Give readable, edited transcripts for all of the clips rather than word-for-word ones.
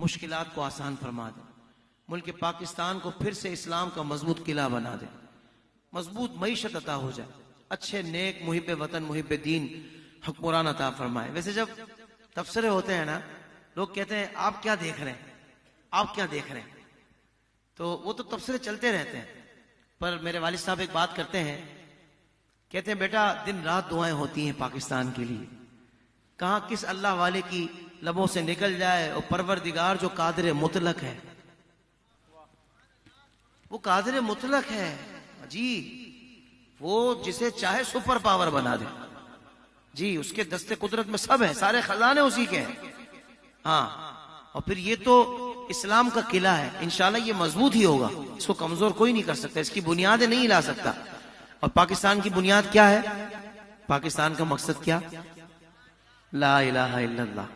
مشکلات کو آسان فرما دے، ملک پاکستان کو پھر سے اسلام کا مضبوط قلعہ بنا دے، مضبوط معیشت عطا ہو جائے، اچھے نیک محب وطن محب دین حکمران عطا فرمائے۔ ویسے جب تبصرے ہوتے ہیں نا، لوگ کہتے ہیں آپ کیا دیکھ رہے ہیں، آپ کیا دیکھ رہے ہیں، تو وہ تو تبصرے چلتے رہتے ہیں، پر میرے والد صاحب ایک بات کرتے ہیں، کہتے ہیں بیٹا دن رات دعائیں ہوتی ہیں پاکستان کے لیے، کہاں کس اللہ والے کی لبوں سے نکل جائے، اور پروردگار جو قادر مطلق ہے، وہ قادر مطلق ہے جی، وہ جسے چاہے سپر پاور بنا دے جی، اس کے دستے قدرت میں سب ہے، سارے خزانے اسی کے ہیں۔ ہاں، اور پھر یہ تو اسلام کا قلعہ ہے، انشاءاللہ یہ مضبوط ہی ہوگا، اس کو کمزور کوئی نہیں کر سکتا، اس کی بنیادیں نہیں ہلا سکتا۔ اور پاکستان کی بنیاد کیا ہے؟ پاکستان کا مقصد کیا؟ لا الہ الا اللہ۔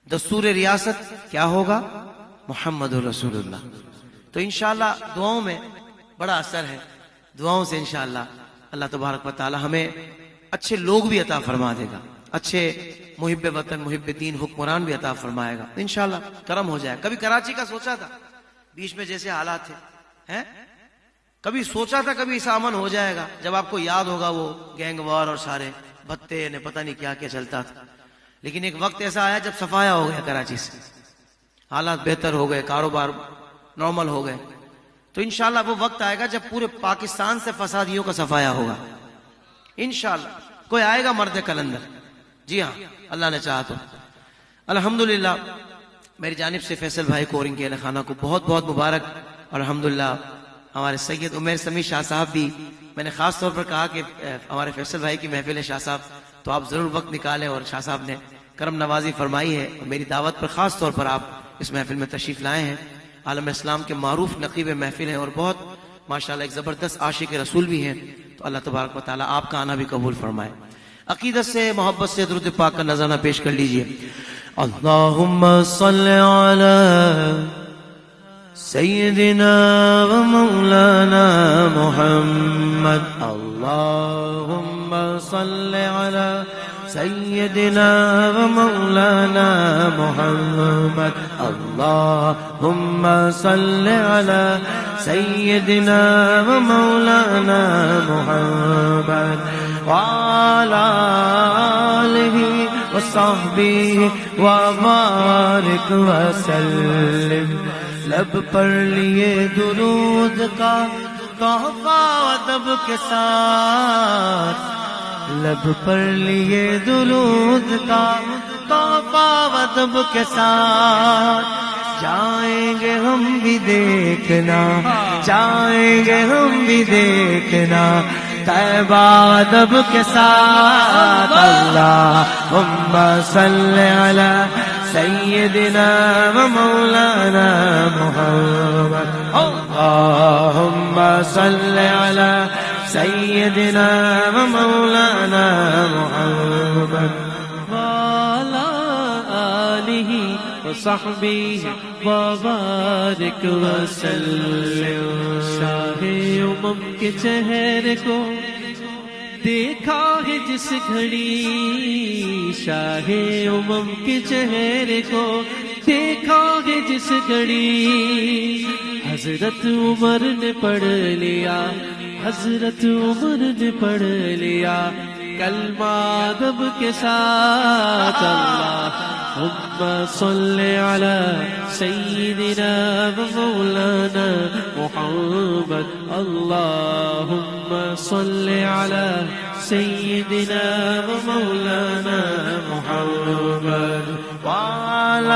دستور ریاست کیا ہوگا؟ محمد رسول اللہ۔ تو انشاءاللہ دعاؤں میں بڑا اثر ہے، دعاؤں سے انشاءاللہ اللہ تبارک و تعالی ہمیں اچھے لوگ بھی عطا فرما دے گا، اچھے محب وطن محب دین حکمران بھی عطا فرمائے گا، انشاءاللہ کرم ہو جائے۔ کبھی کراچی کا سوچا تھا، بیچ میں جیسے حالات تھے، کبھی سوچا تھا کبھی ایسا امن ہو جائے گا؟ جب آپ کو یاد ہوگا وہ گینگ وار اور سارے بھتے نے پتہ نہیں کیا کیا چلتا تھا، لیکن ایک وقت ایسا آیا جب صفایا ہو گیا کراچی سے، حالات بہتر ہو گئے، کاروبار نارمل ہو گئے۔ تو انشاءاللہ وہ وقت آئے گا جب پورے پاکستان سے فسادیوں کا صفایا ہوگا انشاءاللہ۔ کوئی آئے گا مرد کلندر، جی ہاں اللہ نے چاہا تو۔ الحمدللہ میری جانب سے فیصل بھائی کو اور ان کے اہل خانہ کو بہت بہت مبارک، اور الحمدللہ ہمارے سید عمیر سمیع شاہ صاحب بھی، میں نے خاص طور پر کہا کہ ہمارے فیصل بھائی کی محفل ہے شاہ صاحب، تو آپ ضرور وقت نکالیں، اور شاہ صاحب نے کرم نوازی فرمائی ہے، اور میری دعوت پر خاص طور پر آپ اس محفل میں تشریف لائے ہیں۔ عالم اسلام کے معروف نقیب محفل ہیں، اور بہت ماشاءاللہ ایک زبردست عاشق رسول بھی ہیں، تو اللہ تبارک و تعالیٰ آپ کا آنا بھی قبول فرمائے۔ عقیدت سے محبت سے درود پاک کا نذرانہ پیش کر لیجئے۔ اللہم صل علی سیدنا و مولانا محمد، اللہم صل علی سیدنا و مولانا محمد، اللہم صل علی سیدنا و مولانا محمد وعلی آلہ وصحبہ وبارک وسلم۔ لب پر لیے درود کا تحفہ ادب کے ساتھ، لب پر لیے درود کا تحفہ ادب کے ساتھ، جائیں گے ہم بھی دیکھنا، جائیں گے ہم بھی دیکھنا طیبہ ادب کے ساتھ۔ اللہم صل علی سیدنا و مولانا محمد، اللہم صل علی سیدنا و مولانا محمد وعلی آلہ وصحبہ وبارک وسلم۔ شاہ امم کے چہرے کو دیکھا ہے جس گھڑی، شاہ امم کے چہرے کو دیکھا ہے جس گھڑی، حضرت عمر نے پڑھ لیا، حضرت عمر نے پڑھ لیا کلمہ ادب کے ساتھ۔ اللہم صل علی سیدنا و مولانا محمد، اللہم صل علی سیدنا و مولانا محمد وعلی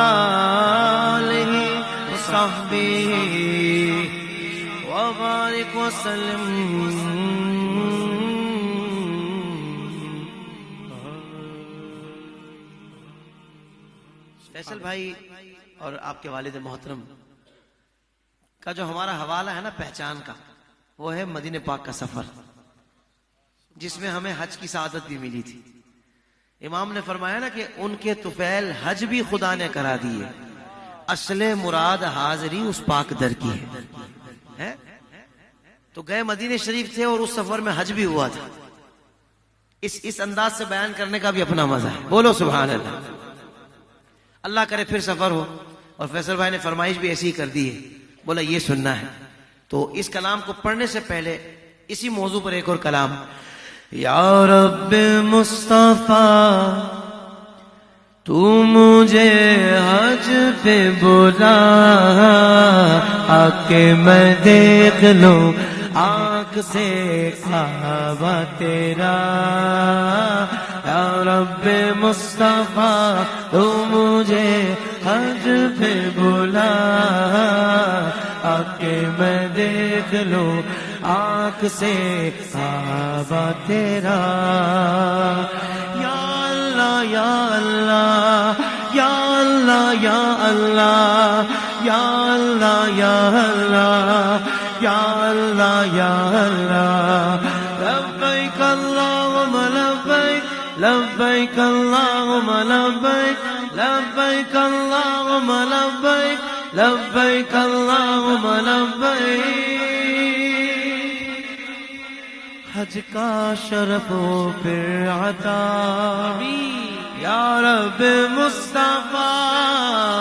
آلہ وصحبہ وبارک وسلم۔ فیصل بھائی اور آپ کے والد محترم کا جو ہمارا حوالہ ہے نا پہچان کا، وہ ہے مدینہ پاک کا سفر، جس میں ہمیں حج کی سعادت بھی ملی تھی۔ امام نے فرمایا نا کہ ان کے طفیل حج بھی خدا نے کرا دیے، اصل مراد حاضری اس پاک در کی ہے۔ تو گئے مدینہ شریف تھے اور اس سفر میں حج بھی ہوا تھا۔ اس انداز سے بیان کرنے کا بھی اپنا مزہ ہے، بولو سبحان اللہ۔ اللہ کرے پھر سفر ہو، اور فیصل بھائی نے فرمائش بھی ایسی ہی کر دی ہے، بولا یہ سننا ہے. تو اس کلام کو پڑھنے سے پہلے اسی موضوع پر ایک اور کلام. یا رب مصطفیٰ تو مجھے حج پہ بلا، آ کے میں دیکھ لوں آنکھ سے کعبہ تیرا. یا رب مصطفیٰ تو مجھے حج پہ بلا، آ کے میں دیکھ لوں آنکھ سے کعبہ تیرا. یا اللہ یا اللہ یا اللہ یا اللہ یا اللہ یا اللہ یا اللہ یا اللہ. لبیک اللہم لبیک لبیک اللہم لبیک لبیک اللہم لبیک لبیک اللہم لبیک. حج کا شرف ہو پھر عطا یا رب مصطفیٰ،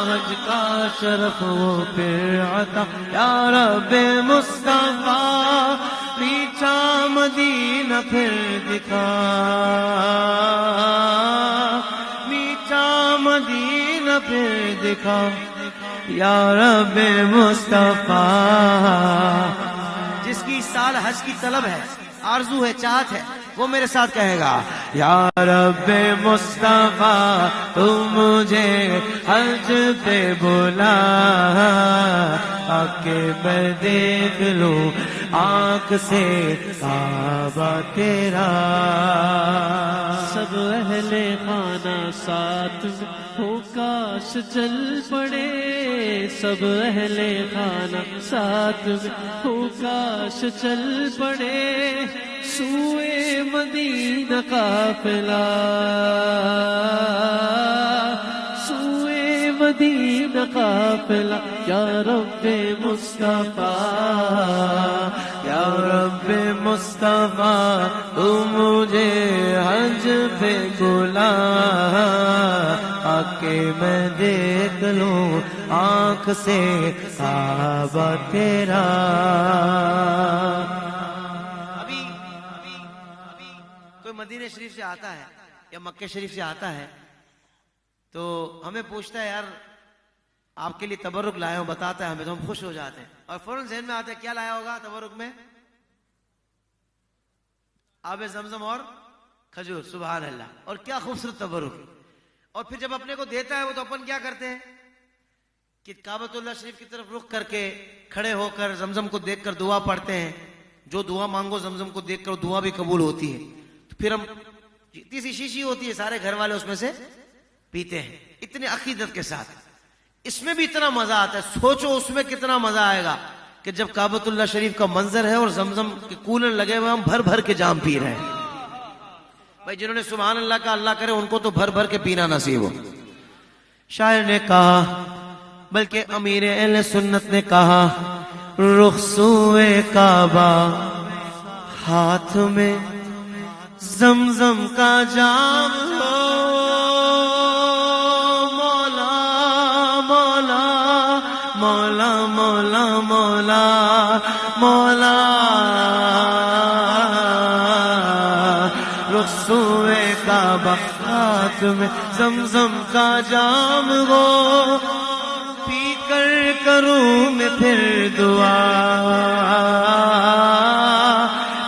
حج کا شرف ہو پھر عطا یا رب مصطفیٰ. میٹھا مدینہ پھر دکھا، میٹھا مدینہ پھر دکھا یا رب مصطفیٰ. جس کی سال حج کی طلب ہے، آرزو ہے، چاہت ہے، وہ میرے ساتھ کہے گا یا رب مصطفیٰ تو مجھے حج پہ بلا، آ کے میں دیکھ لوں آنکھ سے کعبہ تیرا. سب اہل خانہ ساتھ ہو کاش چل پڑے، سب اہل خانہ ساتھ ہو کاش چل پڑے. سوئے مدینہ قافلہ، سوئے مدینہ قافلہ یا رب مصطفیٰ. یا رب مصطفیٰ تو مجھے حج پہ بلا، آ کے میں دیکھ لوں آنکھ سے کعبہ تیرا. ابھی کوئی مدینہ شریف سے آتا ہے یا مکہ شریف سے آتا ہے تو ہمیں پوچھتا ہے یار آپ کے لیے تبرک لایا ہوں، بتاتا ہے ہمیں تو ہم خوش ہو جاتے ہیں، اور فوراً ذہن میں آتا ہے کیا لایا ہوگا تبرک میں؟ آب زمزم اور کھجور. سبحان اللہ، اور کیا خوبصورت تبرک. اور پھر جب اپنے کو دیتا ہے وہ تو اپن کیا کرتے ہیں کہ کعبۃ اللہ شریف کی طرف رخ کر کے کھڑے ہو کر زمزم کو دیکھ کر دعا پڑھتے ہیں. جو دعا مانگو زمزم کو دیکھ کر دعا بھی قبول ہوتی ہے. تو پھر ہم جتنی سی شیشی ہوتی ہے سارے گھر والے اس میں سے پیتے ہیں اتنے عقیدت کے ساتھ. اس میں بھی اتنا مزہ آتا ہے. سوچو اس میں کتنا مزہ آئے گا کہ جب کعبۃ اللہ شریف کا منظر ہے اور زمزم کے کولر لگے ہوئے ہم بھر بھر کے جام پی رہے ہیں. بھائی جنہوں نے سبحان اللہ کا اللہ کرے ان کو تو بھر بھر کے پینا نصیب ہو. شاعر نے کہا بلکہ امیر اہل سنت نے کہا رخ سوئے کعبہ ہاتھ میں زمزم کا جام ہو. مولا مولا مولا مولا مولا مولا رخ سوئے کعبہ ہاتھ میں زمزم کا جام ہو. پی کر کروں میں پھر دعا،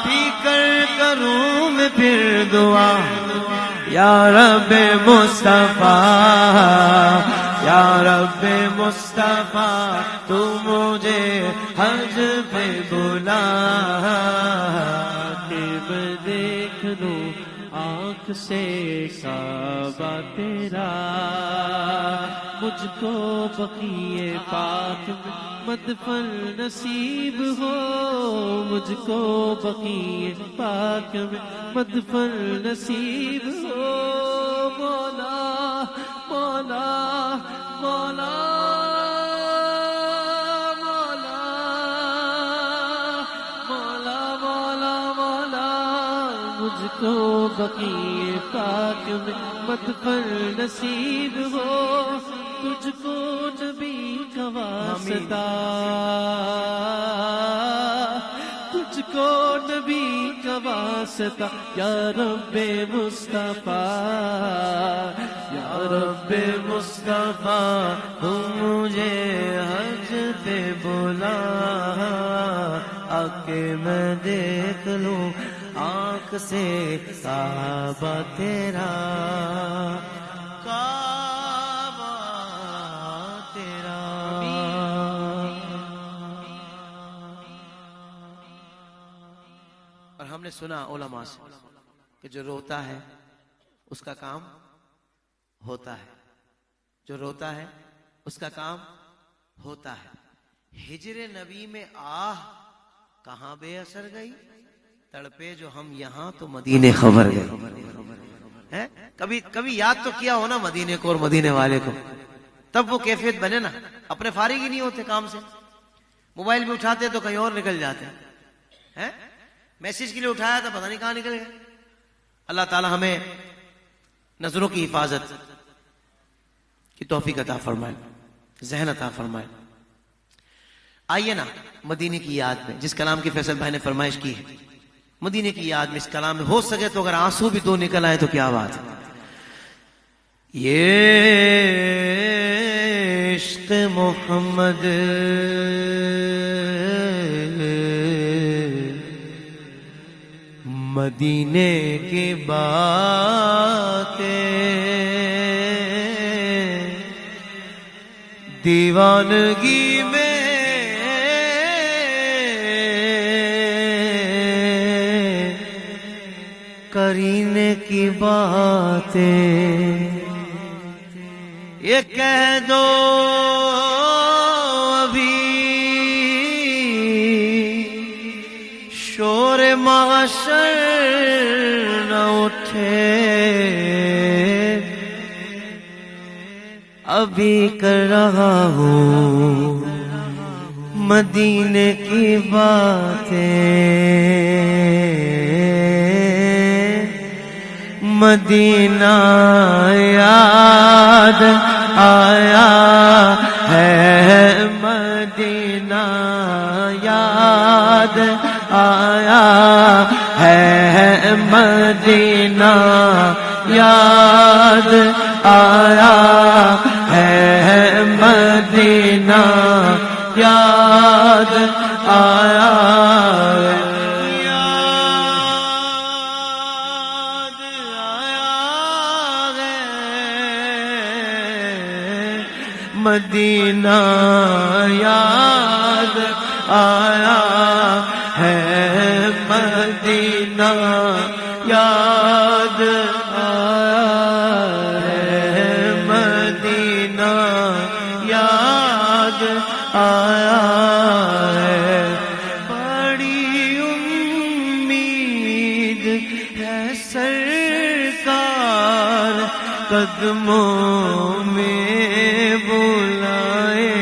پی کر کروں میں پھر دعا. یا رب مصطفیٰ یا رب مصطفیٰ تو مجھے حج پہ بلا، کہ میں دیکھ لوں آنکھ سے کعبہ تیرا. مجھ کو بقیے پاک میں مدفن نصیب ہو، مجھ کو بقیے پاک میں مدفن نصیب ہو. مولا مولا مولا مولا مولا مولا مولا مجھ کو بقیے پاک میں مدفن نصیب ہو. تجھ کو نبی واسطہ، تجھ کو نبی کا واسطہ، یا رب مصطفیٰ، یا رب مصطفیٰ، تو مجھے حج پہ بلا، آ کے میں دیکھ لوں آنکھ سے کعبہ تیرا، کعبہ تیرا۔ اور ہم نے سنا علماء سے کہ جو روتا ہے اس کا کام ہوتا ہے، جو روتا ہے اس کا کام ہوتا ہے۔ ہجر نبی میں آہ کہاں بے اثر گئی، تڑپے جو ہم یہاں تو مدینے خبر گئے۔ کبھی یاد تو کیا ہو نا مدینے کو اور مدینے والے کو، تب وہ کیفیت بنے نا۔ اپنے فارغ ہی نہیں ہوتے کام سے، موبائل بھی اٹھاتے تو کہیں اور نکل جاتے ہیں، میسج کے لیے اٹھایا تھا پتہ نہیں کہاں نکل گئے۔ اللہ تعالی ہمیں نظروں کی حفاظت کی توفیق عطا فرمائے، ذہن عطا فرمائے۔ آئیے نا مدینے کی یاد میں، جس کلام کی فیصل بھائی نے فرمائش کی ہے، مدینے کی یاد میں اس کلام میں ہو سکے تو اگر آنسو بھی دو نکل آئے تو کیا بات ہے۔ یہ عشق محمد مدینے کی باتیں، دیوانگی میں کرینے کی باتیں، یہ کہہ دو ابھی شور معاشر نہ اٹھے، ابھی کر رہا ہوں مدینے کی باتیں، مدینہ یاد آیا ہے، مدینہ یاد آیا ہے، مدینہ یاد آیا ہے، مدینہ یاد آیا ہے، مدینہ یاد آیا ہے، مدینہ یاد آیا ہے، مدینہ یاد آیا ہے، بڑی امید ہے سرکار قدموں میں بلائیں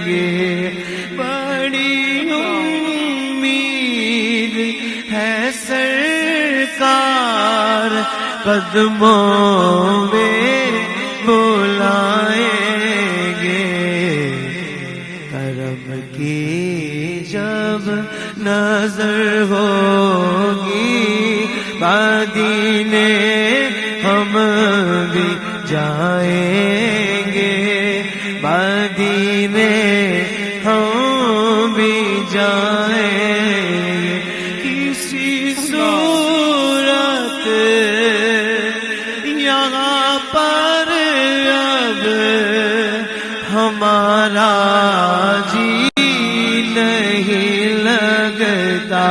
گے، بڑی امید ہے سرکار قدموں میں بلائیں گے، کرم کی جب نظر ہوگی مدینے ہم بھی جائیں گے، مدینے ہم بھی جائیں گے، کسی صورت یہاں پر اب ہمارا جی نہیں لگتا،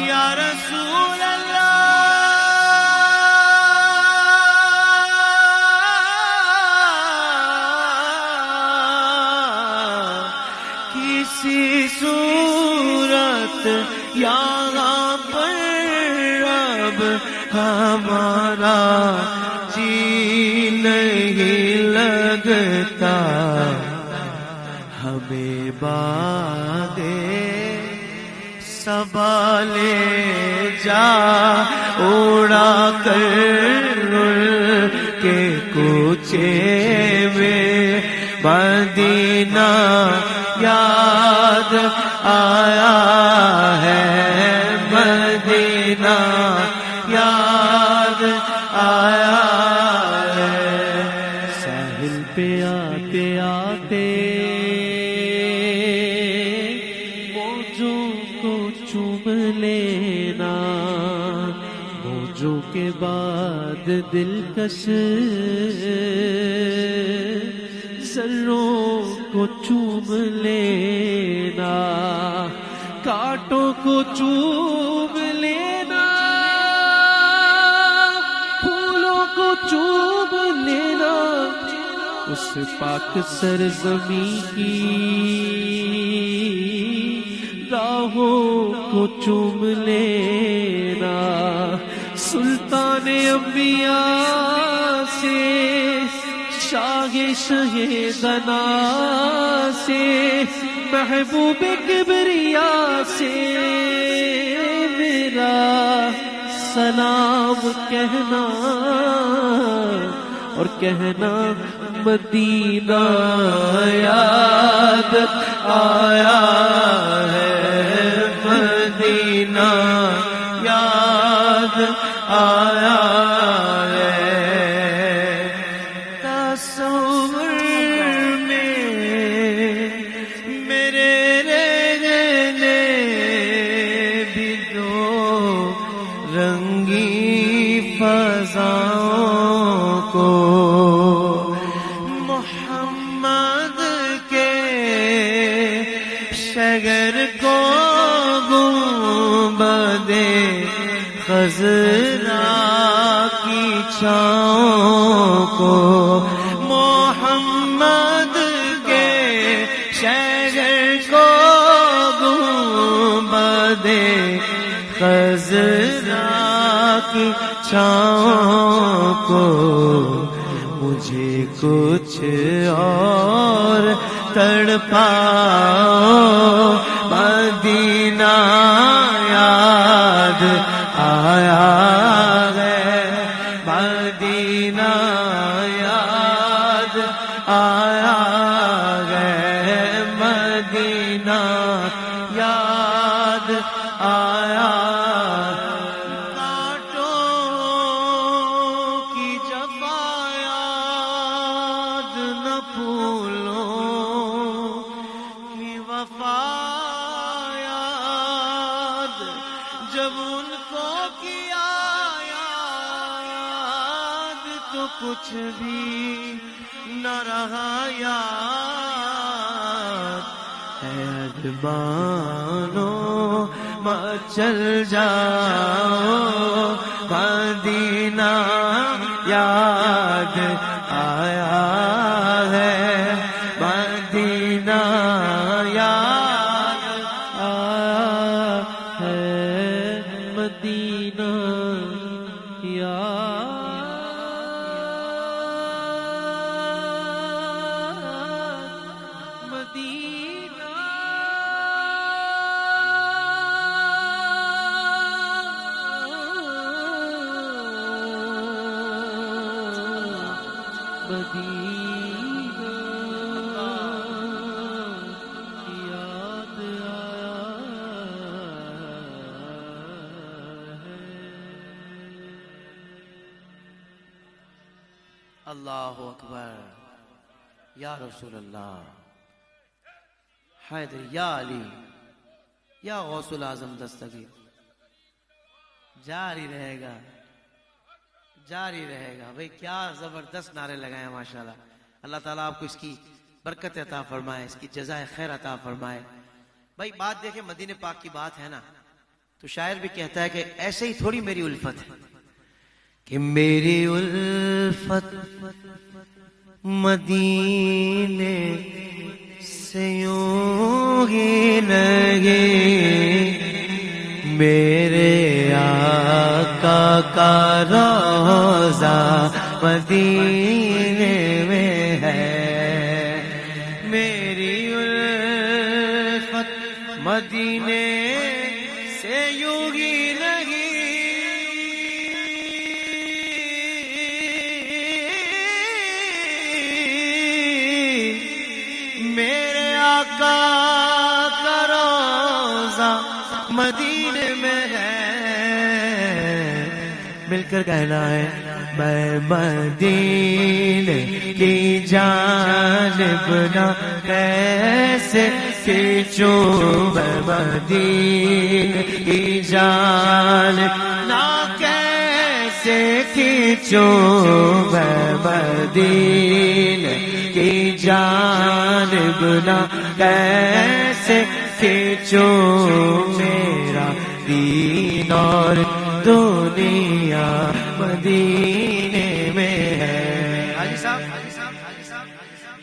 یا رسول اللہ، کسی صورت یہاں پر اب ہمارا جی نہیں لگتا، ہمیں بادے صبا لے جا اڑا کر کے کوچے میں، مدینہ یاد آیا ہے، مدینہ یاد آیا ہے۔ ساحل پہ آتے آتے موجوں کو چوم لینا، موجوں کے بعد دلکش ذروں کو چوم لینا، کانٹوں کو چوم لینا، پھولوں کو چوم لینا، اس پاک سرزمین کی راہوں کو چوم لینا، سلطان انبیاء سے، شاہ شہیدنا سے، محبوب کبریا سے میرا سلام کہنا، اور کہنا مدینہ یاد آیا ہے، مدینہ یاد آیا ہے۔ تصور میں میرے رہنے بھی دو رنگی فضاؤں کو، محمد کے شگر کو، گنبد خضرا کی چھاؤں کو، محمد کے شگر کو، گنبد خضرا کی چھاؤں کو، مجھے کچھ اور تڑپاؤ، مدینہ یاد آیا ہے، مدینہ یاد آیا ہے، مدینہ یاد آیا۔ جب ان کو کیا یاد تو کچھ بھی نہ رہا یاد، اے ادبانو مچل جاؤ، مدینہ یاد آیا ہے، مدینہ یاد آیا ہے، مدینہ یاد مدینہ یاد اللہ اکبر، یا رسول اللہ، حیدر، یا علی، یا غوث العظم دستگیر، جاری رہے گا، جاری رہے گا۔ بھئی کیا زبردست نعرے لگائے ہیں ماشاءاللہ۔ اللہ تعالیٰ آپ کو اس کی برکت عطا فرمائے، اس کی جزائے خیر عطا فرمائے۔ بھئی بات دیکھیں، مدینہ پاک کی بات ہے نا، تو شاعر بھی کہتا ہے کہ ایسے ہی تھوڑی میری الفت ہے کہ میری الفت مدینے سے یوں ہی لگے، میرے آقا کا روضہ مدینے میں ہے، میری الفت مدینے سے یوں ہی لگی، آقا کا روزہ مدینے میں ہے، مل کر کہنا ہے میں مدینے کی جانب نہ کیسے کھینچوں، میں مدینے کی جانب نہ کیسے کھینچوں، میں مدینے کی جانب نہ کیسے کھینچوں، میرا دین اور دنیا مدینے میں ہے۔ حاجی صاحب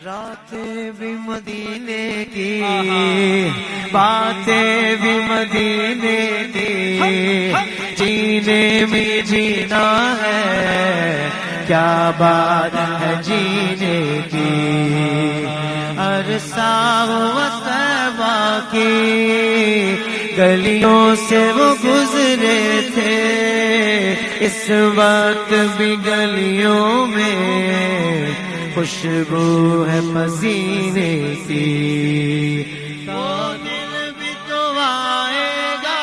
راتیں بھی مدینے کی، باتیں بھی مدینے کی، جینے میں جینا ہے، کیا بات ہے جینے کی، عرصہ طیبہ کی گلیوں سے وہ گزرے تھے، اس وقت بھی گلیوں میں خوشبو ہے پسینے کی، وہ دن بھی تو آئے گا،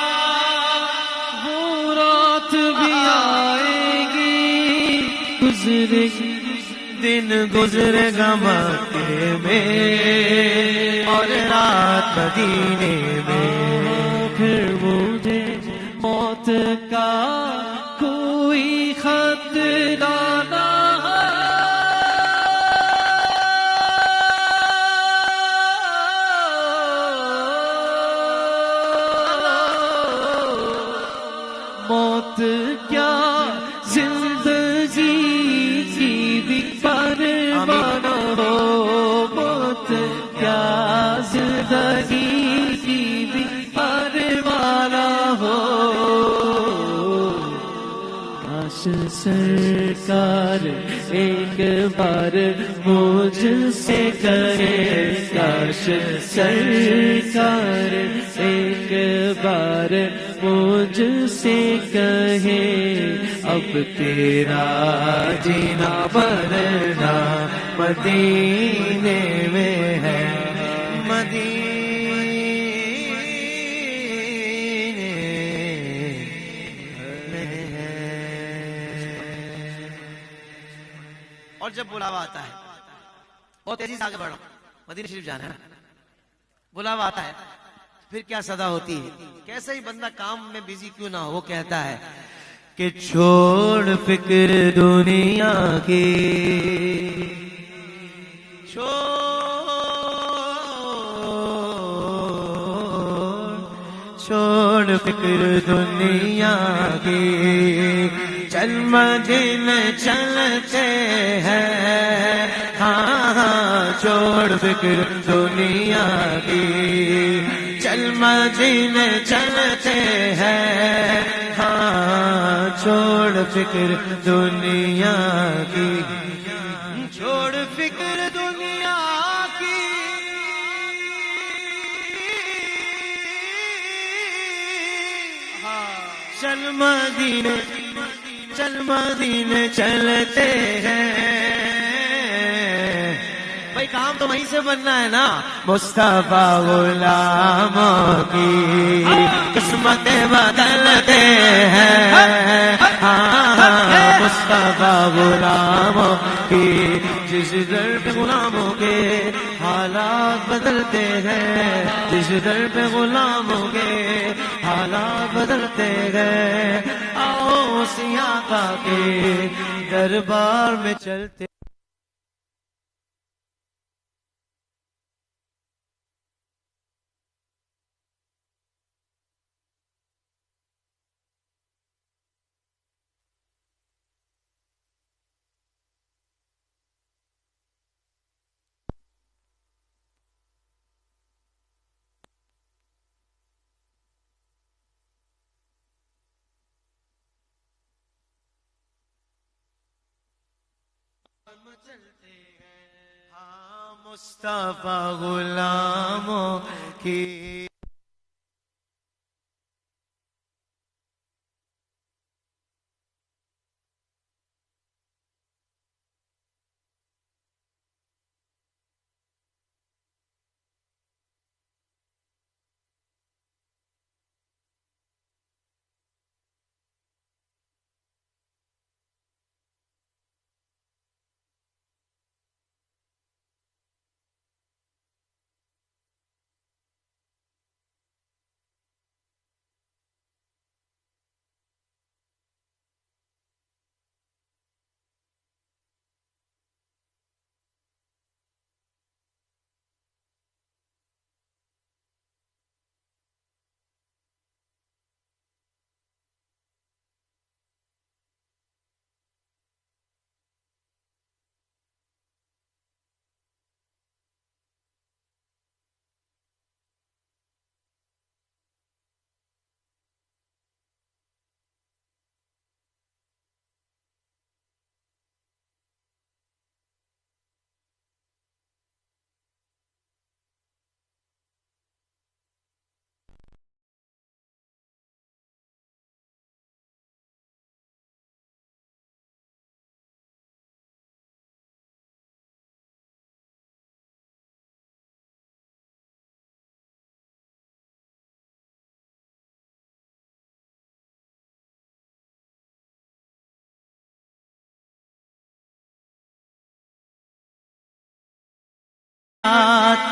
وہ رات بھی آئے گی، گزرے دن گزرے گا مکے میں اور رات مدینے میں، پھر مجھے موت کا کوئی خطرہ نہ موت کیا زندگی کی بھی پروانہ ہو، موت کیا زندگی کی بھی پروانہ ہو، کاش سرکار ایک بار مجھ سے کہے، کاش سرکار ایک بار مجھ سے کہے، اب تیرا جینا مرنا مدینے میں ہے، مدینے میں ہے۔ اور جب بلاوا آتا ہے بہت تیزی سے آگے بڑھو، مدینہ شریف جانا ہے، بلاوا آتا ہے پھر کیا صدا ہوتی ہے، کیسا ہی بندہ کام میں بزی کیوں نہ ہو، وہ کہتا ہے کہ چھوڑ فکر دنیا کی، چھوڑ فکر دنیا کی، چل مدینے چلتے ہیں، ہاں چھوڑ فکر دنیا کی، چل مدینے چلتے ہیں، ہاں چھوڑ فکر دنیا کی، چھوڑ فکر دنیا کی، چل مدینے چلتے ہیں، بھائی کام تو وہیں سے بننا ہے نا، مصطفیٰ غلاموں کی قسمتیں بدلتے ہیں، مصطفیٰ غلاموں کی، جس در پہ غلاموں کے حالات بدلتے ہیں، جس در پہ غلاموں کے حالات بدلتے ہیں، آؤ اسی آقا کے دربار میں چلتے ہاں مصطفیٰ غلاموں کی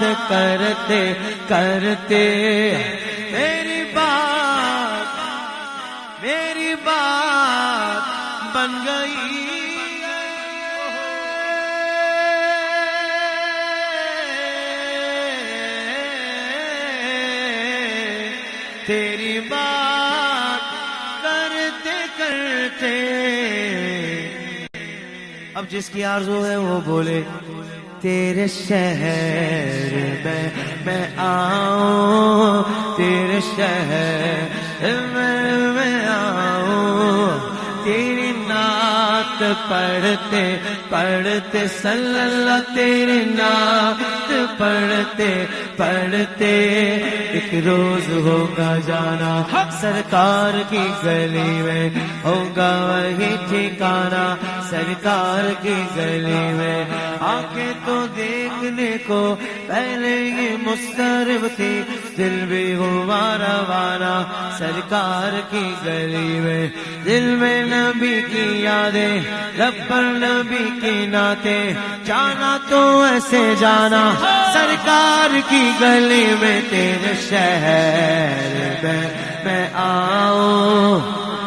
نعت کرتے کرتے میری بات بن گئی تیری بات کرتے کرتے. اب جس کی آرزو ہے وہ بولے تیرے شہر میں آؤں تیرے شہر میں آؤں تیری نعت پڑھتے پڑھتے صلی اللہ تیری نعت پڑھتے پڑھتے ایک روز ہوگا جانا سرکار کی گلی میں ہوگا وہی ٹھکانا سرکار کی گلی میں. آنکھیں تو دیکھنے کو پہلے ہی مسترب تھی دل بھی ہوا روانہ سرکار کی گلی میں. دل میں نبی کی یادیں لب پر نبی کی نعتیں جانا تو ایسے جانا سرکار کی گلی میں تیرے شہر میں آؤں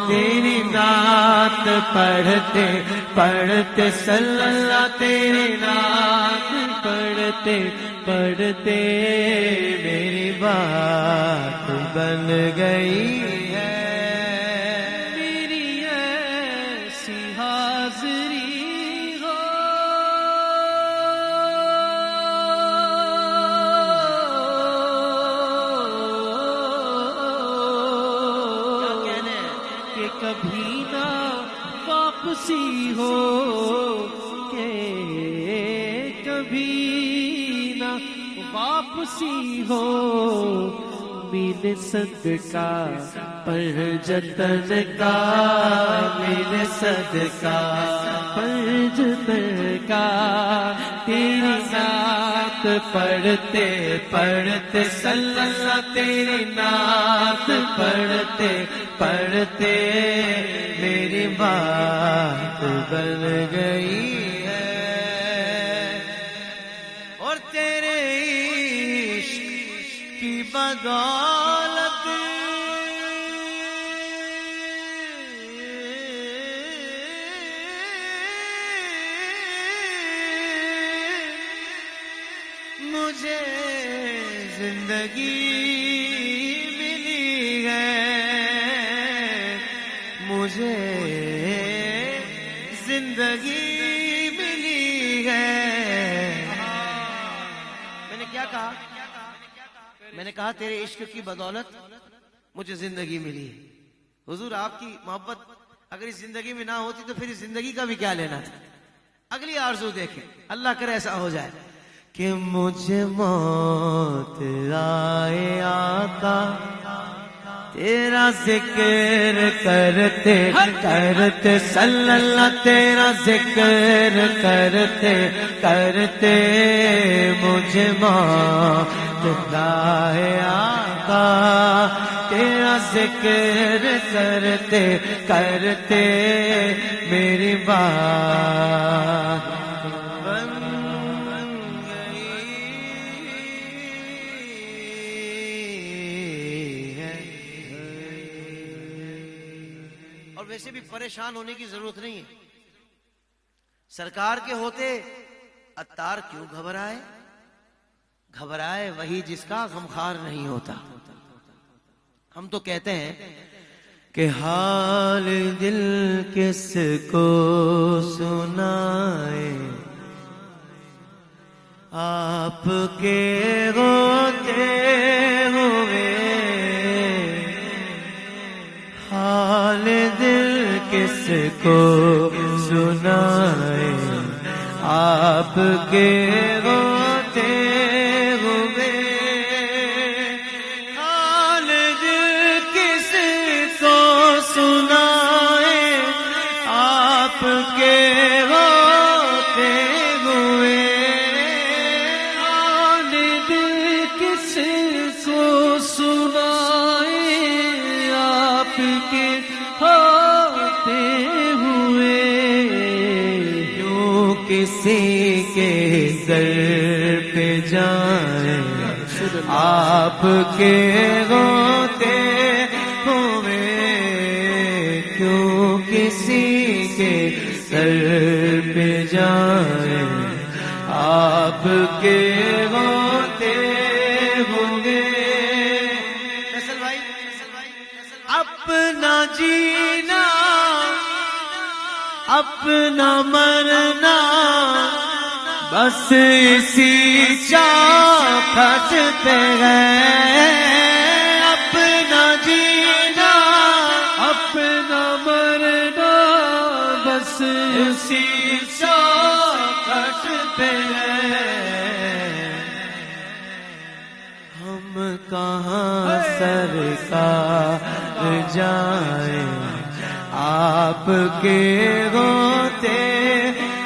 تیری نعت پڑھتے پڑھتے صلی اللہ تیری نعت پڑھتے پڑھتے میری بات بن گئی ہے میری ایسی حاضری ہو کہ کبھی نہ واپسی ہو کہ کبھی نہ واپسی ہو میرے صدقہ پر جتن کا میرے صدقہ پر جتن کا تیری نعت پڑھتے پڑھتے صلی اللہ تیری نعت پڑھتے پڑھتے میری بات بن گئی ہے اور تیرے عشق کی بدولت مجھے زندگی ملی ہے مجھے زندگی ملی ہے. میں نے کیا کہا میں نے کہا تیرے عشق کی بدولت مجھے زندگی ملی ہے. حضور آپ کی محبت اگر اس زندگی میں نہ ہوتی تو پھر اس زندگی کا بھی کیا لینا تھا. اگلی آرزو دیکھیں اللہ کرے ایسا ہو جائے کہ مجھے موت آئے آقا تیرا ذکر کرتے کرتے صلی اللہ تیرا ذکر کرتے کرتے مجھے موت آئے آقا تیرا ذکر کرتے کرتے میری بات بن ویسے بھی پریشان ہونے کی ضرورت نہیں ہے. سرکار کے ہوتے عطار کیوں گھبرائے گھبرائے وہی جس کا غمخوار نہیں ہوتا. ہم تو کہتے ہیں کہ حال دل کس کو سنائے آپ کے ہوتے ہوئے حال دل کس کو سنائے آپ کے ہوتے ہوئے حال دل کس کو سنائے آپ کے ہوتے ہوئے حال دل کس کو سنائے آپ کے ہوتے ہوئے کیوں کسی کے در پہ جائیں آپ کے روتے ہوئے کیوں کسی کے سر پہ جائیں آپ کے روتے ہوئے اپنا جینا اپنا مرنا بس اسی چوکھٹ پہ ہے اپنا جینا اپنا مرنا بس اسی چوکھٹ پہ ہے ہم کہاں سرکار جائیں آپ کے روتے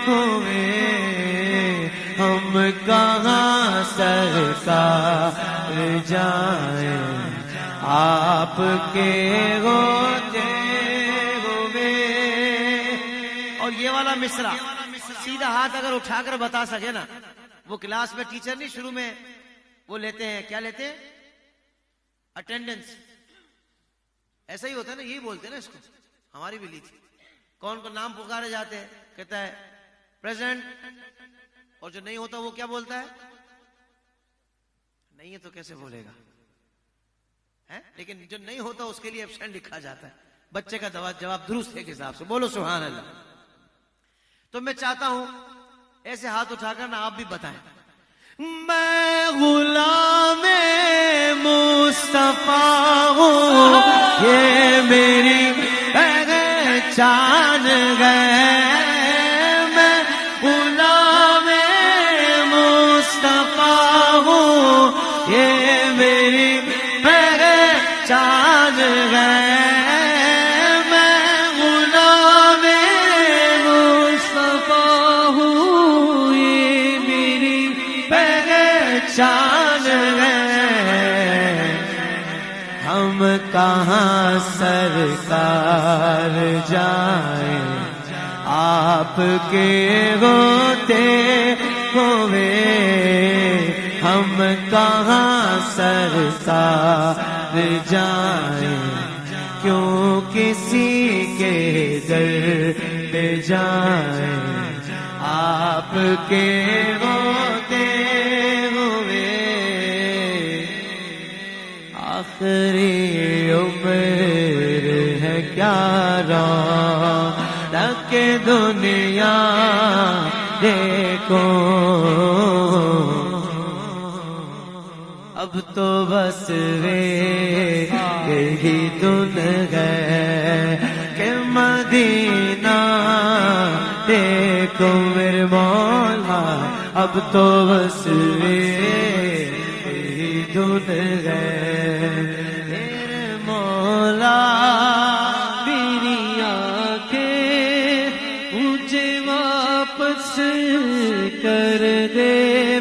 ہوئے ہم کہاں سرکار جائیں آپ کے روتے ہوئے. اور یہ والا مصرع سیدھا ہاتھ اگر اٹھا کر بتا سکے نا, وہ کلاس میں ٹیچر نہیں شروع میں وہ لیتے ہیں, کیا لیتے ہیں, اٹینڈنس. ایسا ہی ہوتا ہے نا, یہی بولتے ہیں نا اس کو, ہماری بھی لی تھی. کون کو نام پکارے جاتے ہیں, کہتا ہے پریزنٹ, اور جو نہیں ہوتا وہ کیا بولتا ہے, نہیں ہے تو کیسے بولے گا, لیکن جو نہیں ہوتا اس کے لیے ایبسینٹ لکھا جاتا ہے. بچے کا جواب درست ہے کے حساب سے, بولو سبحان اللہ. تو میں چاہتا ہوں ایسے ہاتھ اٹھا کر نا آپ بھی بتائیں, میں غلام مصطفیٰ ہوں یہ میری پہچان ہے, میں غلام مصطفیٰ ہوں یہ میری پہچان ہے, میں غلام مصطفیٰ ہوں یہ میری پہچان ہے. ہم کہاں سرکار جائیں آپ کے روتے ہوئے ہم کہاں سرکار جائیں کیوں کسی کے در پہ جائیں آپ کے روتے ہوئے. آخری عمر ہے کیا رونق دنیا دیکھو, اب تو بس یہی دن ہے کہ مدینہ دیکھو میرے مولا, اب تو بس یہی دن ہے میرے مولا. میری آنکھیں مجھے واپس کر دے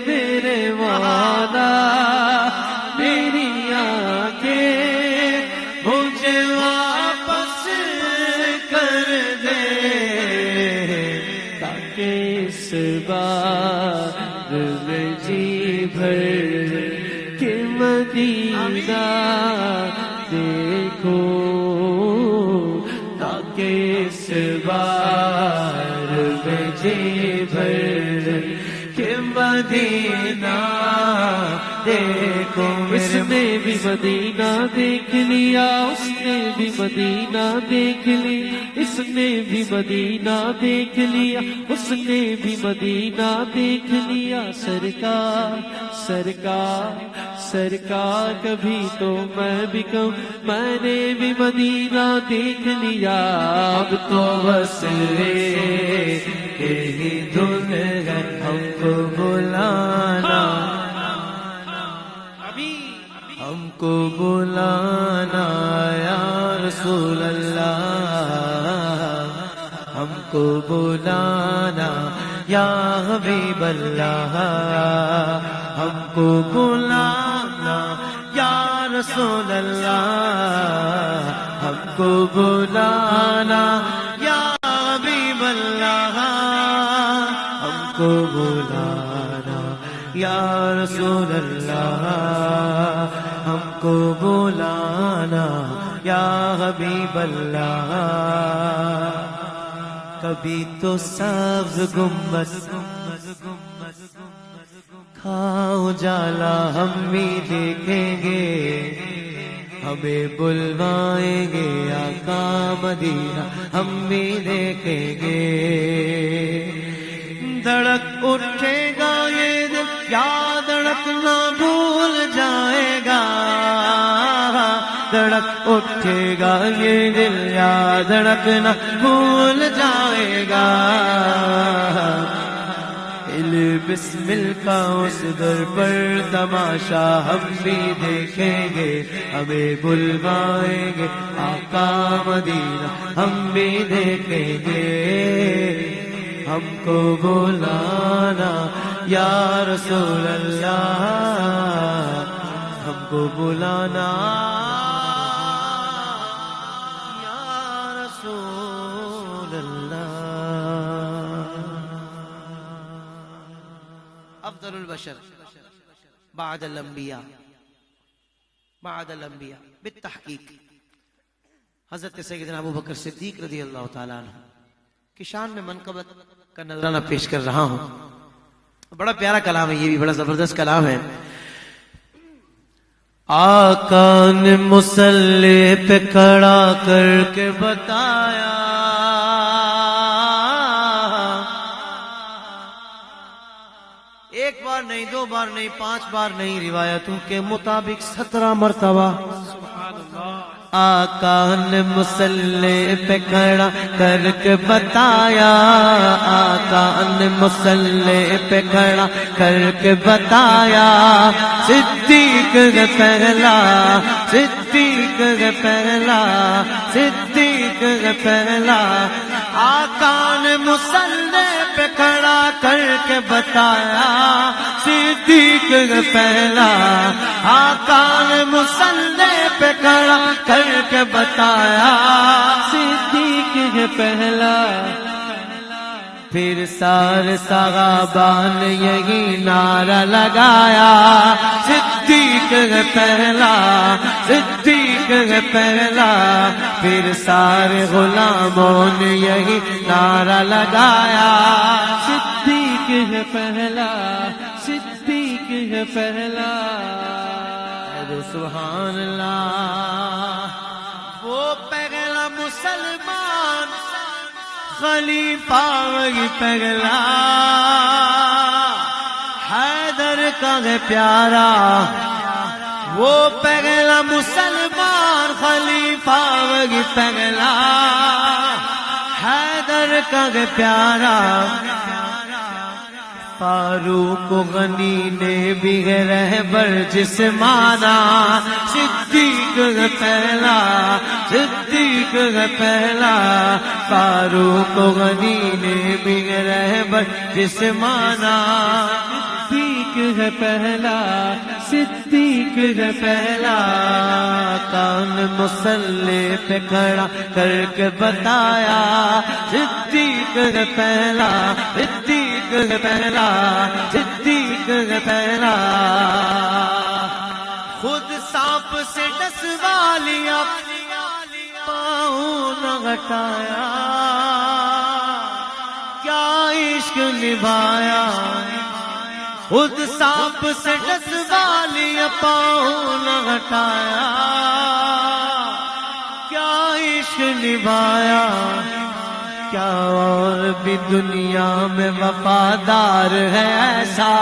میرے مولا, میری آنکھیں مجھے واپس کر دے تاکہ اس بار میں جی بھر کے مدینہ دیکھو, تاکہ اس بار میں جی بھر کے مدینہ دیکھو. اس نے بھی مدینہ دیکھ لیا, اس نے بھی مدینہ دیکھ لی, اس نے بھی مدینہ دیکھ لیا, اس نے بھی مدینہ دیکھ لیا. سرکار سرکار سرکار کبھی تو میں بھی کہوں میں نے بھی مدینہ دیکھ لیا. اب تو بس یہی دھن ہے ہم کو بلانا, ہم کو بلانا یا رسول اللہ, ہم کو بلانا یا حبیب اللہ, ہم کو بلانا یا رسول اللہ, ہم کو بلانا یا حبیب اللہ, ہم کو بلانا یا رسول اللہ ہم کو بلانا یا حبیب اللہ کبھی تو سبز گنبد کھاؤ جالا ہم بھی دیکھیں گے ہمیں بلوائیں گے آقا مدینہ ہم بھی دیکھیں گے دھڑک اٹھے گا یہ دل یا دھڑکنا بھول جائے گا دھڑک اٹھے گا یہ دل یا دھڑکنا بھول جائے گا بسمل کا اس در پر تماشا ہم بھی دیکھیں گے ہمیں بلوائیں گے آقا مدینہ ہم بھی دیکھیں گے ہم کو بلانا یا رسول اللہ ہم کو بلانا یا رسول اللہ افضل البشر بعد الانبیاء بالتحقیق حضرت سیدنا ابو بکر صدیق رضی اللہ تعالیٰ عنہ کی شان میں منقبت کا نذرانہ پیش کر رہا ہوں. بڑا پیارا کلام ہے، یہ بھی بڑا زبردست کلام ہے. آقا نے مصلی پہ کھڑا کر کے بتایا ایک بار نہیں، دو بار نہیں، 5 بار نہیں، روایتوں کے مطابق 17 مرتبہ آقا نے مصلی پہ کھڑا کر کے بتایا آقا نے مصلی پہ کھڑا کر کے بتایا صدیق پہلا صدیق پہلا صدیق پہلا آقا نے مصلی پہ کھڑا کر کے بتایا صدیق پہلا آقا نے مصلی پہ کھڑا کر کے بتایا صدیق پہلا. پھر سارے صحابہ نے یہی نعرہ لگایا صدیق پہلا صدیق پہلا. پھر سارے غلاموں نے یہی نعرہ لگایا صدیق پہلا صدیق پہلا. سبحان اللہ وہ پہلا مسلمان خلیفہ وہی پہلا حیدر کا ہے پیارا وہ پہلا مسلمان خلیفہ وہی پہلا حیدر کا ہے پیارا. فاروق غنی نے بھی ہے رہبر جسمانا صدیق پہلا صدیق پہلا. فاروق غنی نے بھی ہے رہبر جسمانا صدیق پہلا صدیق پہلا. کان مصلی پہ کھڑا کر کے بتایا صدیق پہلا صدیق پہلا صدیق پہلا. خود سانپ سے ڈسوا لیا پاؤں نہ ہٹایا کیا عشق نبھایا خود سانپ سے ڈسوا لیا پاؤں نہ ہٹایا کیا عشق نبھایا. کیا اور بھی دنیا میں وفادار ہے ایسا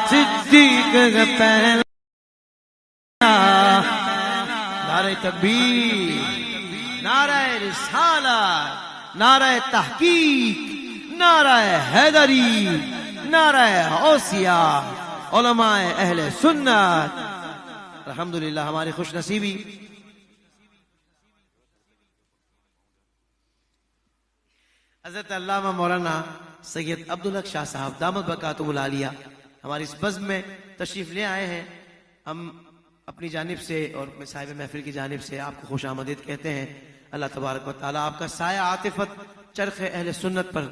صدیق پہلا. نعرہ تکبیر نعرہ رسالت نعرہ تحقیق نعرہ حیدری نعرہ اوصیاء علماء اہل سنت. الحمدللہ ہماری خوش نصیبی حضرت علامہ مولانا سید عبدالحق شاہ صاحب دامت برکاتہ العالیہ ہماری اس بزم میں تشریف لے آئے ہیں. ہم اپنی جانب سے اور صاحب محفل کی جانب سے آپ کو خوش آمدید کہتے ہیں. اللہ تبارک و تعالیٰ آپ کا سایہ عاطفت چرخ اہل سنت پر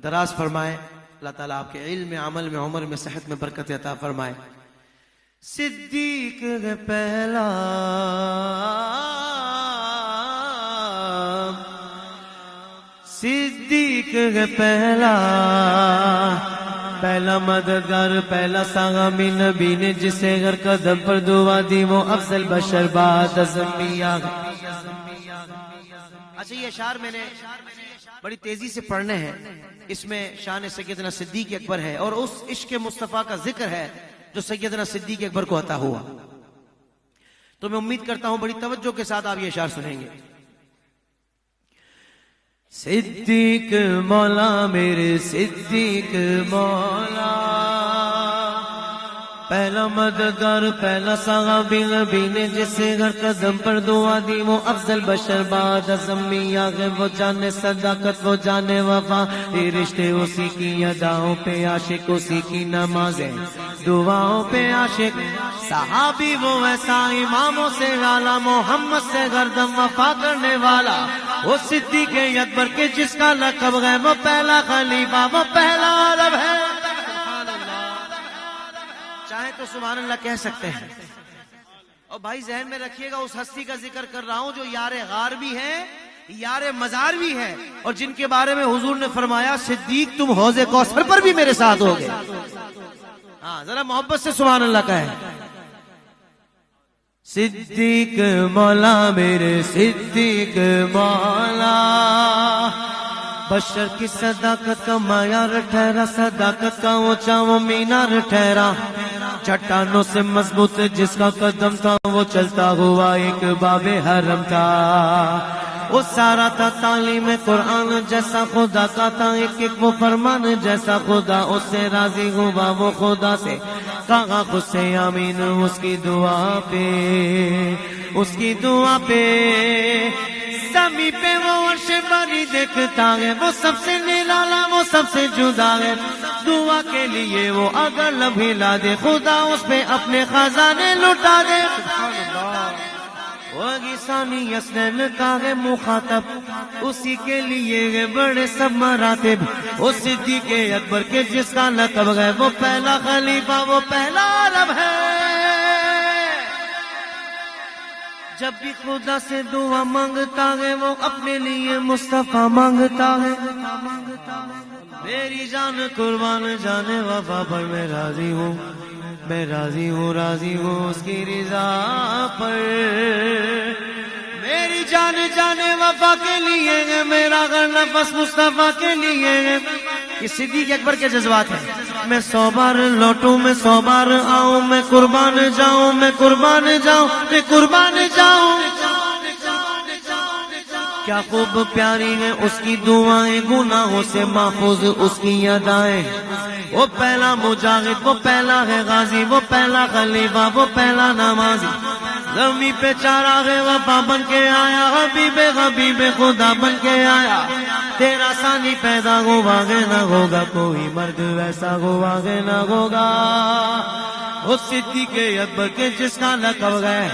دراز فرمائے. اللہ تعالیٰ آپ کے علم میں، عمل میں، عمر میں، صحت میں برکت عطا فرمائے. صدیق ہے پہلا، صدیق ہے پہلا، پہلا مددگار، پہلا ساغامی نبی نے جسے ہر قدم پر دعا دی وہ افضل بشر بعد از انبیاء. اچھا یہ اشعار میں نے بڑی تیزی سے پڑھنے ہیں. اس میں شان سیدنا صدیق اکبر ہے اور اس عشق مصطفیٰ کا ذکر ہے جو سیدنا صدیق اکبر کو عطا ہوا. تو میں امید کرتا ہوں بڑی توجہ کے ساتھ آپ یہ اشعار سنیں گے. صدیق مولا میرے صدیق مولا، پہلا مددگار، پہلا صحابی نبی نے جسے ہر قدم پر دعا دی وہ افضل بشر بعد از انبیاء ہے. وہ جانے صداقت، وہ جانے وفا، یہ رشتے اسی کی اداؤں پہ عاشق، اسی کی نمازیں دعاؤں پہ عاشق. صحابی وہ ایسا اماموں سے اعلیٰ، محمد سے گردن وفا کرنے والا، وہ صدیق اکبر کے جس کا لقب ہے، وہ پہلا خلیفہ، وہ پہلا عرب ہے. چاہے تو سبحان اللہ کہہ سکتے ہیں. اور بھائی ذہن میں رکھیے گا اس ہستی کا ذکر کر رہا ہوں جو یار غار بھی ہے، یار مزار بھی ہے، اور جن کے بارے میں حضور نے فرمایا صدیق تم حوض کوثر پر بھی میرے ساتھ ہوگے. ہاں ذرا محبت سے سبحان اللہ کہیں. صدیق مولا میرے صدیق مولا، بشر کی صداقت کا معیار ٹھہرا، صداقت کا اونچا وہ مینار ٹھہرا. چٹانوں سے مضبوط جس کا قدم تھا وہ چلتا ہوا ایک باب حرم تھا. وہ سارا تھا تعلیم قرآن جیسا خدا کا تھا، ایک ایک وہ فرمان جیسا خدا. اس سے راضی ہوا وہ خدا سے، کہا خود سے آمین اس کی دعا پہ، اس کی دعا پہ. زمین پہ وہ عرش باری دیکھتا ہے، وہ سب سے نرالا، وہ سب سے جدا ہے. دعا کے لیے وہ اگر لب ہلا دے خدا اس پہ اپنے خزانے لٹا دے. وہ ثانی اسنین کا ہے مخاطب، اسی کے لیے ہے بڑے سب مراتب. وہ صدیق اکبر کے جس کا لقب ہے، وہ پہلا خلیفہ، وہ پہلا عرب ہے. جب بھی خدا سے دعا مانگتا ہے وہ اپنے لیے مصطفیٰ مانگتا ہے. میری جان قربان جانے وفا پر میں راضی ہوں، میں راضی ہوں، راضی ہوں اس کی رضا پر. میری جان جانے وفا کے لیے ہے، میرا غر نفس مصطفیٰ کے لیے ہے. یہ صدیق اکبر کے جذبات ہیں. میں 100 بار لوٹوں، میں 100 بار آؤں، میں قربان جاؤں، میں قربان جاؤں، میں قربان جاؤں. کیا خوب پیاری ہے اس کی دعائیں، گناہوں سے محفوظ اس کی ادائیں. وہ پہلا مجاہد، وہ پہلا ہے غازی، وہ پہلا خلیفہ، وہ پہلا نمازی. زمین پہ چراغ وفا بن کے آیا، حبیب حبیب خدا بن کے آیا. تیرا ثانی پیدا ہوا ہے، نہ ہوگا کوئی مرد ویسا ہوا ہے، نہ ہوگا. وہ صدیق اکبر کے جس کا لقب ہے،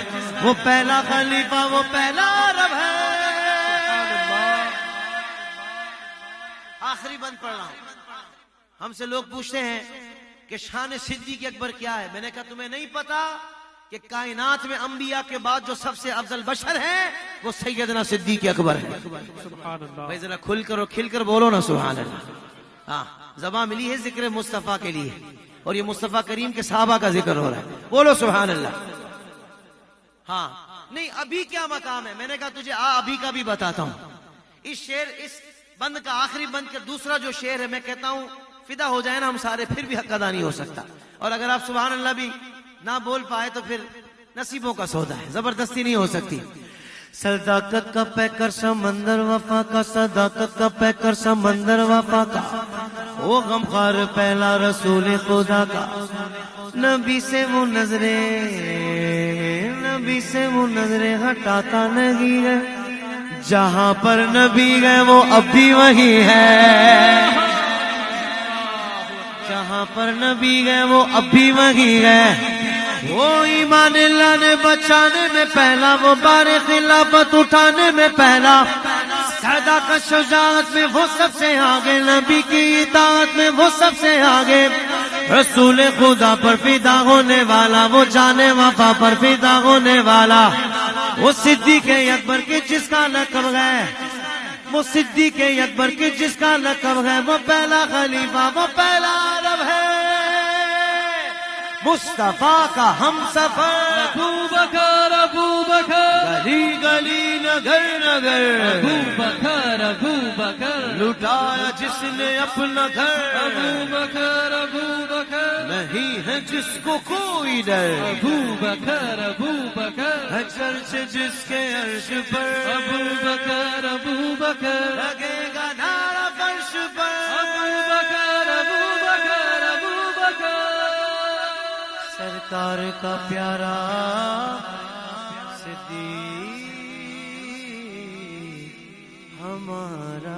وہ پہلا خلیفہ، وہ پہلا عرب ہے. آخری بند پڑھ رہا ہوں. ہم سے لوگ پوچھتے ہیں کہ شان صدیق اکبر کیا ہے. میں نے کہا تمہیں نہیں پتا کہ کائنات میں انبیاء کے بعد جو سب سے افضل بشر ہے وہ سیدنا صدیق اکبر ہے. بھائی ذرا کھل کر اور کھل کر بولو نا سبحان اللہ. ہاں زبان ملی ہے ذکر مصطفیٰ کے لیے، اور یہ مصطفیٰ کریم کے صحابہ کا ذکر ہو رہا ہے. بولو سبحان اللہ. ہاں نہیں ابھی کیا مقام ہے، میں نے کہا تجھے ابھی کا بھی بتاتا ہوں. اس شعر، اس بند کا آخری بند کا دوسرا جو شعر ہے، میں کہتا ہوں فدا ہو جائے نا ہم سارے پھر بھی حق ادا نہیں ہو سکتا. اور اگر آپ سبحان اللہ بھی نہ بول پائے تو پھر نصیبوں کا سودا ہے، زبردستی نہیں ہو سکتی. صداقت کا پیکر سمندر وفا کا، صداقت کا پیکر سمندر وفا کا. وہ غمخوار پہلا رسول خدا کا. نبی سے وہ نظریں، نبی سے وہ نظریں ہٹاتا نہیں ہے. جہاں پر نبی گئے وہ اب بھی وہی ہے. جہاں پر نبی گئے وہ اب بھی وہی ہے. وہ ایمان لانے بچانے میں پہلا، وہ بار خلافت اٹھانے میں پہلا. سیدا کا شجاعت میں وہ سب سے آگے، نبی کی اطاعت میں وہ سب سے آگے، رسول خدا پر فدا ہونے والا، وہ جان وفا پر فدا ہونے والا، وہ صدیق اکبر کے جس کا لقب ہے، وہ صدیق اکبر کے جس کا لقب ہے، وہ پہلا خلیفہ، وہ پہلا عرب ہے، مصطفیٰ کا ہم سفر، ابو بکر ابو بکر گلی گلی نگر نگر، ابو بکر ابو بکر لٹایا جس نے اپنا گھر، ابو بکر ابو بکر نہیں ہے جس کو کوئی ڈر، ابو بکر ابو بکر ہے چرچ جس کے عرش پر، ابو بکر ابو بکر لگے گا نعرہ فرش پر، ابو بکر ابو بکر ابو بکر سرکار کا پیارا صدیق ہمارا۔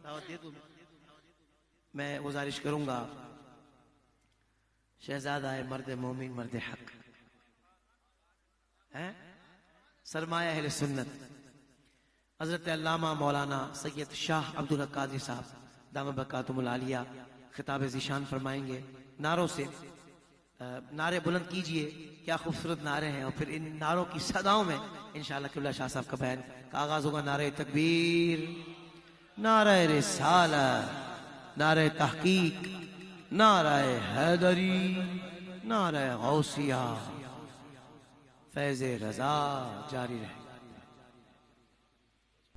دعوت دے دوں میں گزارش کروں گا، شہزادہ ہے مرد مومن، مرد حق ہے، سرمایہ اہل سنت، حضرت علامہ مولانا سید شاہ عبدالحق قادری صاحب دامت برکاتہم العالیہ خطاب ذیشان فرمائیں گے، نعروں سے نعرے بلند کیجئے، کیا خوبصورت نعرے ہیں، اور پھر ان نعروں کی صداؤں میں انشاءاللہ قبلہ شاہ صاحب کا بیان کا آغاز ہوگا۔ نعرہ تکبیر، نعرہ رسالت، نعرہ تحقیق، نعرہ حیدری، نعرہ غوثیہ، فیض رضا جاری رہے۔